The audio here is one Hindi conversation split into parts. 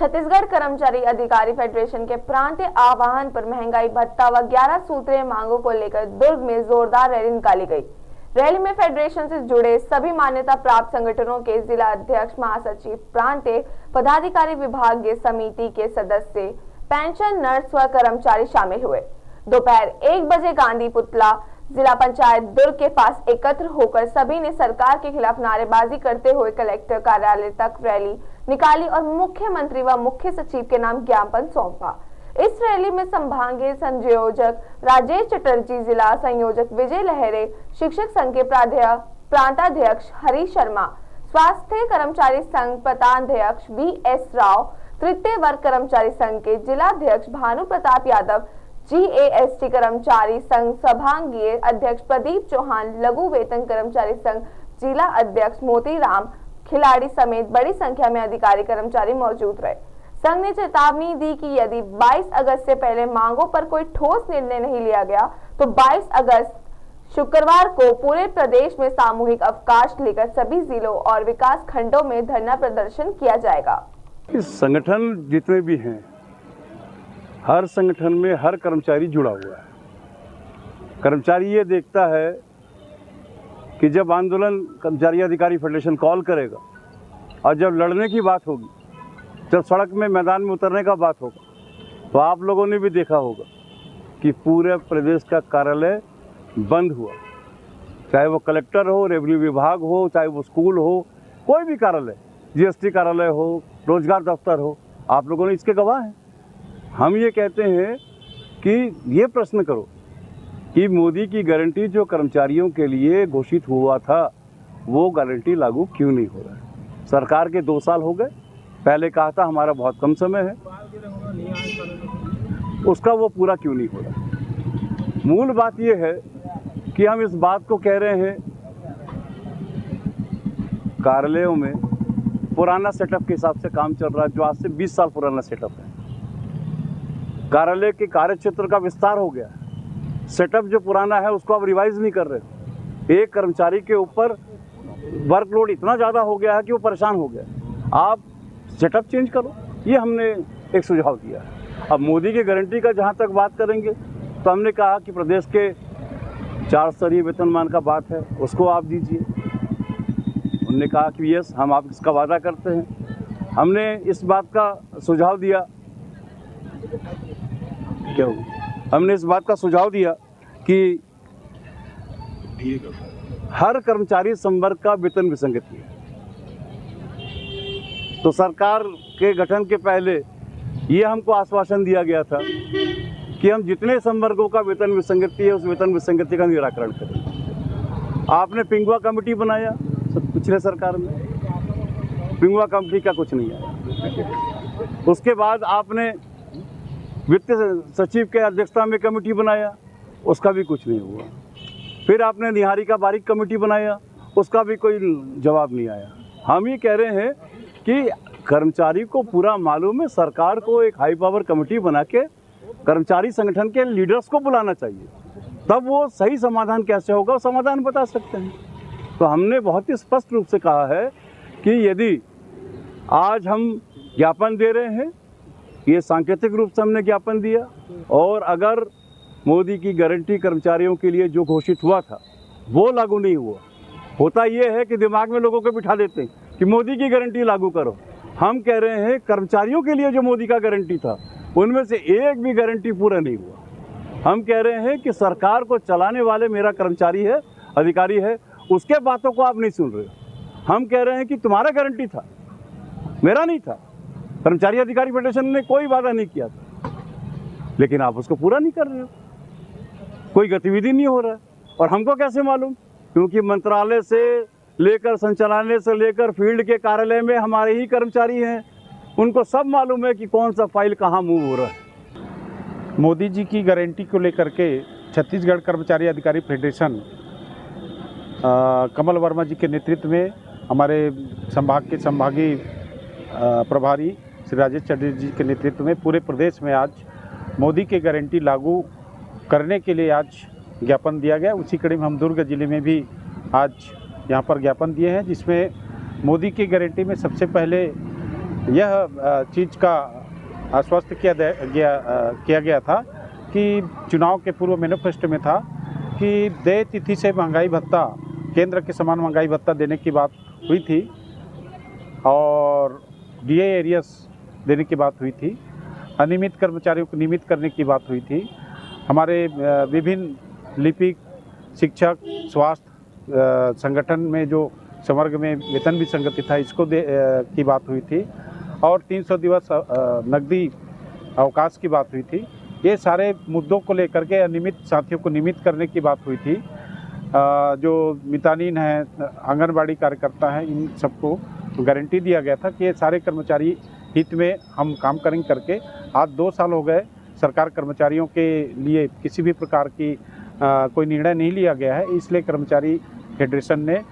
छत्तीसगढ़ कर्मचारी अधिकारी फेडरेशन के प्रांतीय आह्वान पर महंगाई भत्ता व 11 सूत्रीय मांगों को लेकर दुर्ग में जोरदार रैली निकाली गई। रैली में फेडरेशन से जुड़े सभी मान्यता प्राप्त संगठनों के जिला अध्यक्ष, महासचिव, प्रांतीय पदाधिकारी, विभागीय समिति के सदस्य, पेंशन, नर्स व कर्मचारी शामिल हुए। दोपहर 1 बजे गांधी पुतला जिला पंचायत दुर्ग के पास एकत्र होकर सभी ने सरकार के खिलाफ नारेबाजी करते हुए कलेक्टर कार्यालय तक रैली निकाली और मुख्यमंत्री व मुख्य सचिव के नाम ज्ञापन सौंपा। इस रैली में संभागीय संयोजक राजेश चटर्जी, जिला संयोजक विजय लहरे, शिक्षक संघ के प्रांताध्यक्ष हरी शर्मा, स्वास्थ्य कर्मचारी संघ प्रधानाध्यक्ष BS राव, तृतीय वर्ग कर्मचारी संघ के जिलाध्यक्ष भानु प्रताप यादव, GAST कर्मचारी संघ सभांगीय अध्यक्ष प्रदीप चौहान, लघु वेतन कर्मचारी संघ जिला अध्यक्ष मोतीराम, खिलाड़ी समेत बड़ी संख्या में अधिकारी कर्मचारी मौजूद रहे। संघ ने चेतावनी दी कि यदि 22 अगस्त से पहले मांगों पर कोई ठोस निर्णय नहीं लिया गया तो 22 अगस्त शुक्रवार को पूरे प्रदेश में सामूहिक अवकाश लेकर सभी जिलों और विकास खंडों में धरना प्रदर्शन किया जाएगा। इस संगठन जितने भी हैं, हर संगठन में हर कर्मचारी जुड़ा हुआ है। कर्मचारी ये देखता है कि जब आंदोलन कर्मचारी अधिकारी फेडरेशन कॉल करेगा और जब लड़ने की बात होगी, जब सड़क में मैदान में उतरने का बात होगा, तो आप लोगों ने भी देखा होगा कि पूरे प्रदेश का कार्यालय बंद हुआ, चाहे वो कलेक्टर हो, रेवेन्यू विभाग हो, चाहे वो स्कूल हो, कोई भी कार्यालय, GST कार्यालय हो, रोजगार दफ्तर हो, आप लोगों ने इसके गवाह हैं। हम ये कहते हैं कि ये प्रश्न करो कि मोदी की गारंटी जो कर्मचारियों के लिए घोषित हुआ था, वो गारंटी लागू क्यों नहीं हो रहा है। सरकार के 2 साल हो गए, पहले कहा था हमारा बहुत कम समय है, उसका वो पूरा क्यों नहीं हो रहा। मूल बात ये है कि हम इस बात को कह रहे हैं, कार्यालयों में पुराना सेटअप के हिसाब से काम चल रहा है, जो आज से 20 साल पुराना सेटअप है। कार्यालय के कार्यक्षेत्र का विस्तार हो गया, सेटअप जो पुराना है उसको आप रिवाइज नहीं कर रहे। एक कर्मचारी के ऊपर वर्कलोड इतना ज़्यादा हो गया है कि वो परेशान हो गया। आप सेटअप चेंज करो, ये हमने एक सुझाव दिया है। अब मोदी की गारंटी का जहाँ तक बात करेंगे तो हमने कहा कि प्रदेश के 4 स्तरीय वेतनमान का बात है, उसको आप दीजिए। उन्होंने कहा कि यस, हम आप इसका वादा करते हैं। हमने इस बात का सुझाव दिया, क्या हो, हमने इस बात का सुझाव दिया कि हर कर्मचारी संवर्ग का वेतन विसंगति है। तो सरकार के गठन के पहले ये हमको आश्वासन दिया गया था कि हम जितने संवर्गों का वेतन विसंगति है, उस वेतन विसंगति का निराकरण करें। आपने पिंगुआ कमेटी बनाया पिछले सरकार में, पिंगुआ कमेटी का कुछ नहीं आया। उसके बाद आपने वित्त सचिव के अध्यक्षता में कमेटी बनाया, उसका भी कुछ नहीं हुआ। फिर आपने निहारिका बारीक कमेटी बनाया, उसका भी कोई जवाब नहीं आया। हम ये कह रहे हैं कि कर्मचारी को पूरा मालूम है, सरकार को एक हाई पावर कमेटी बना के कर्मचारी संगठन के लीडर्स को बुलाना चाहिए, तब वो सही समाधान कैसे होगा, वो समाधान बता सकते हैं। तो हमने बहुत ही स्पष्ट रूप से कहा है कि यदि आज हम ज्ञापन दे रहे हैं, ये सांकेतिक रूप से हमने ज्ञापन दिया, और अगर मोदी की गारंटी कर्मचारियों के लिए जो घोषित हुआ था वो लागू नहीं हुआ, होता ये है कि दिमाग में लोगों को बिठा देते हैं कि मोदी की गारंटी लागू करो। हम कह रहे हैं कर्मचारियों के लिए जो मोदी का गारंटी था, उनमें से एक भी गारंटी पूरा नहीं हुआ। हम कह रहे हैं कि सरकार को चलाने वाले मेरा कर्मचारी है, अधिकारी है, उसके बातों को आप नहीं सुन रहे हो। हम कह रहे हैं कि तुम्हारा गारंटी था, मेरा नहीं था। कर्मचारी अधिकारी फेडरेशन ने कोई वादा नहीं किया था, लेकिन आप उसको पूरा नहीं कर रहे हो, कोई गतिविधि नहीं हो रहा है। और हमको कैसे मालूम, क्योंकि मंत्रालय से लेकर, संचालनालय से लेकर फील्ड के कार्यालय में हमारे ही कर्मचारी हैं, उनको सब मालूम है कि कौन सा फाइल कहाँ मूव हो रहा है। मोदी जी की गारंटी को लेकर के छत्तीसगढ़ कर्मचारी अधिकारी फेडरेशन कमल वर्मा जी के नेतृत्व में, हमारे संभाग के संभागीय प्रभारी श्री राजेश चटर्जी जी के नेतृत्व में पूरे प्रदेश में आज मोदी की गारंटी लागू करने के लिए आज ज्ञापन दिया गया। उसी कड़ी में हम दुर्ग जिले में भी आज यहाँ पर ज्ञापन दिए हैं, जिसमें मोदी की गारंटी में सबसे पहले यह चीज़ का आश्वस्त किया गया था कि चुनाव के पूर्व मैनिफेस्टो में था कि देय तिथि से महंगाई भत्ता, केंद्र के समान महंगाई भत्ता देने की बात हुई थी और डीए एरियर्स देने की बात हुई थी, अनियमित कर्मचारियों को नियमित करने की बात हुई थी, हमारे विभिन्न लिपिक, शिक्षक, स्वास्थ्य संगठन में जो संवर्ग में वेतन विसंगति था इसको की बात हुई थी और 300 दिवस नकदी अवकाश की बात हुई थी। ये सारे मुद्दों को लेकर के अनियमित साथियों को नियमित करने की बात हुई थी। जो मितानिन हैं, आंगनबाड़ी कार्यकर्ता हैं, इन सबको गारंटी दिया गया था कि ये सारे कर्मचारी हित में हम काम करेंगे करके। आज 2 साल हो गए, सरकार कर्मचारियों के लिए किसी भी प्रकार की कोई निर्णय नहीं लिया गया है। इसलिए कर्मचारी फेडरेशन ने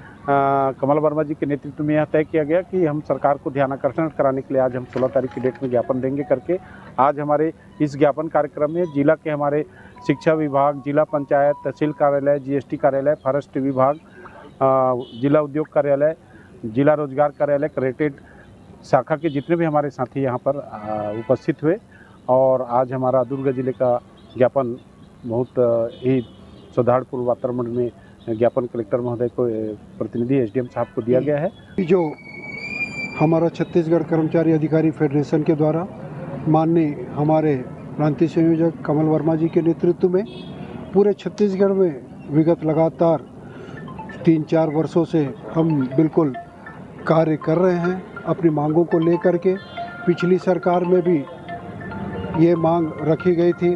कमल वर्मा जी के नेतृत्व में यह तय किया गया कि हम सरकार को ध्यानाकर्षण कराने के लिए आज हम 16 तारीख की डेट में ज्ञापन देंगे करके। आज हमारे इस ज्ञापन कार्यक्रम में जिला के हमारे शिक्षा विभाग, जिला पंचायत, तहसील कार्यालय, जीएसटी कार्यालय, फॉरेस्ट विभाग, जिला उद्योग कार्यालय, जिला रोजगार कार्यालय, कलेक्ट्रेट शाखा के जितने भी हमारे साथी यहाँ पर उपस्थित हुए और आज हमारा दुर्ग जिले का ज्ञापन बहुत ही सौहार्दपूर्ण वातावरण में ज्ञापन कलेक्टर महोदय को, प्रतिनिधि एसडीएम साहब को दिया गया है। जो हमारा छत्तीसगढ़ कर्मचारी अधिकारी फेडरेशन के द्वारा माननीय हमारे प्रांतीय संयोजक कमल वर्मा जी के नेतृत्व में पूरे छत्तीसगढ़ में विगत लगातार 3-4 वर्षों से हम बिल्कुल कार्य कर रहे हैं अपनी मांगों को लेकर के। पिछली सरकार में भी ये मांग रखी गई थी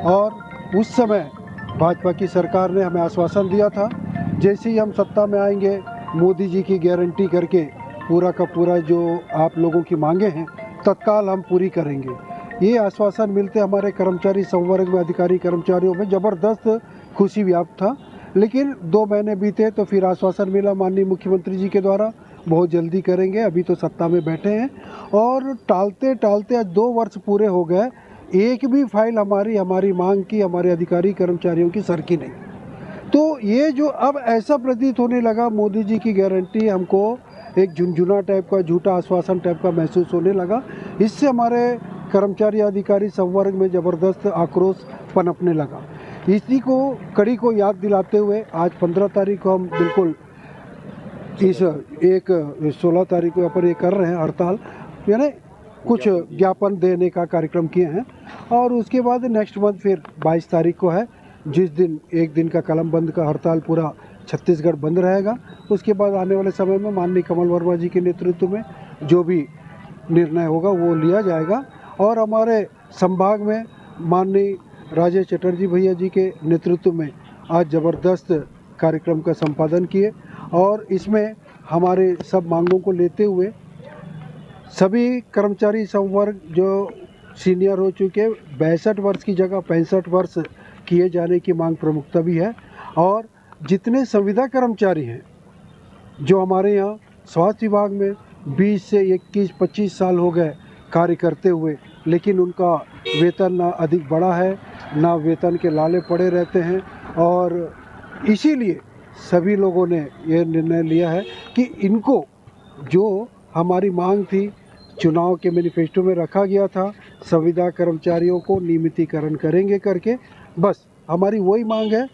और उस समय भाजपा की सरकार ने हमें आश्वासन दिया था जैसे ही हम सत्ता में आएंगे मोदी जी की गारंटी करके पूरा का पूरा जो आप लोगों की मांगे हैं तत्काल हम पूरी करेंगे। ये आश्वासन मिलते हमारे कर्मचारी संवर्ग में, अधिकारी कर्मचारियों में ज़बरदस्त खुशी व्याप्त था। लेकिन 2 महीने बीते तो फिर आश्वासन मिला माननीय मुख्यमंत्री जी के द्वारा बहुत जल्दी करेंगे। अभी तो सत्ता में बैठे हैं और टालते टालते आज 2 वर्ष पूरे हो गए, एक भी फाइल हमारी मांग की, हमारे अधिकारी कर्मचारियों की सरकी नहीं। तो ये जो अब ऐसा प्रतीत होने लगा मोदी जी की गारंटी हमको एक झुनझुना टाइप का, झूठा आश्वासन टाइप का महसूस होने लगा। इससे हमारे कर्मचारी अधिकारी संवर्ग में ज़बरदस्त आक्रोश पनपने लगा। इसी को कड़ी को याद दिलाते हुए आज 15 तारीख को हम बिल्कुल इस 16 तारीख को यहाँ पर ये कर रहे हैं हड़ताल, यानी कुछ ज्ञापन देने का कार्यक्रम किए हैं और उसके बाद नेक्स्ट मंथ फिर 22 तारीख को है, जिस दिन 1 दिन का कलम बंद का हड़ताल पूरा छत्तीसगढ़ बंद रहेगा। उसके बाद आने वाले समय में माननीय कमल वर्मा जी के नेतृत्व में जो भी निर्णय होगा वो लिया जाएगा और हमारे संभाग में माननीय राजेश चटर्जी भैया जी के नेतृत्व में आज ज़बरदस्त कार्यक्रम का संपादन किए और इसमें हमारे सब मांगों को लेते हुए सभी कर्मचारी संवर्ग जो सीनियर हो चुके 62 वर्ष की जगह 65 वर्ष किए जाने की मांग प्रमुखता भी है और जितने संविदा कर्मचारी हैं जो हमारे यहाँ स्वास्थ्य विभाग में 20 से 21-25 साल हो गए कार्य करते हुए, लेकिन उनका वेतन ना अधिक बढ़ा है, ना वेतन के लाले पड़े रहते हैं और इसीलिए सभी लोगों ने यह निर्णय लिया है कि इनको जो हमारी मांग थी, चुनाव के मैनिफेस्टो में रखा गया था, संविदा कर्मचारियों को नियमितीकरण करेंगे करके, बस हमारी वही मांग है